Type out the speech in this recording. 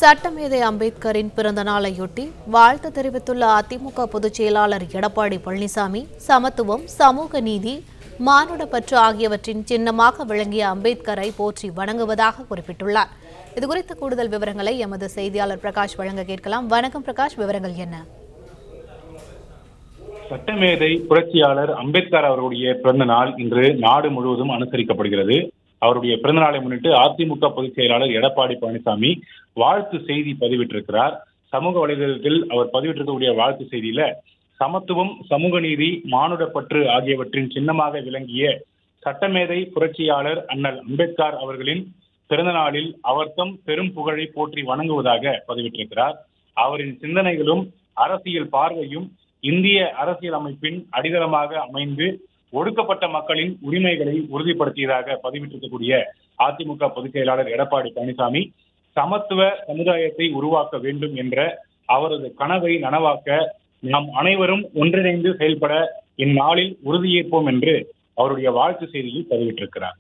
சட்டமேதை அம்பேத்கரின் பிறந்த நாளையொட்டி வாழ்த்து தெரிவித்துள்ள அதிமுக பொதுச் செயலாளர் எடப்பாடி பழனிசாமி, சமத்துவம், சமூக நீதி, மானுடப்பற்று ஆகியவற்றின் சின்னமாக விளங்கிய அம்பேத்கரை போற்றி வணங்குவதாக குறிப்பிட்டுள்ளார். இதுகுறித்த கூடுதல் விவரங்களை எமது செய்தியாளர் பிரகாஷ் வழங்க கேட்கலாம். வணக்கம் பிரகாஷ், விவரங்கள் என்ன? சட்டமேதை புரட்சியாளர் அம்பேத்கர் அவருடைய பிறந்த நாள் இன்று நாடு முழுவதும் அனுசரிக்கப்படுகிறது. அவருடைய பிறந்த நாளை முன்னிட்டு அதிமுக பொதுச் செயலாளர் எடப்பாடி பழனிசாமி வாழ்த்து செய்தி பதிவிட்டிருக்கிறார். சமூக வலைதளத்தில் அவர் பதிவிட்டிருக்கக்கூடிய வாழ்த்து செய்தியில சமத்துவம், சமூக நீதி, மானுடப்பற்று ஆகியவற்றின் சின்னமாக விளங்கிய சட்டமேதை புரட்சியாளர் அண்ணல் அம்பேத்கர் அவர்களின் பிறந்த நாளில் அவர்தம் பெரும் புகழை போற்றி வணங்குவதாக பதிவிட்டிருக்கிறார். அவரின் சிந்தனைகளும் அரசியல் பார்வையும் இந்திய அரசியல் அமைப்பின் அடித்தளமாக அமைந்து ஒடுக்கப்பட்ட மக்களின் உரிமைகளை உறுதிப்படுத்தியதாக பதிவிட்டிருக்கக்கூடிய அதிமுக பொதுச் செயலாளர் எடப்பாடி பழனிசாமி, சமத்துவ சமுதாயத்தை உருவாக்க வேண்டும் என்ற அவரது கனவை நனவாக்க நாம் அனைவரும் ஒன்றிணைந்து செயல்பட இந்நாளில் உறுதியேற்போம் என்று அவருடைய வாழ்த்து செய்தியில் பதிவிட்டிருக்கிறார்.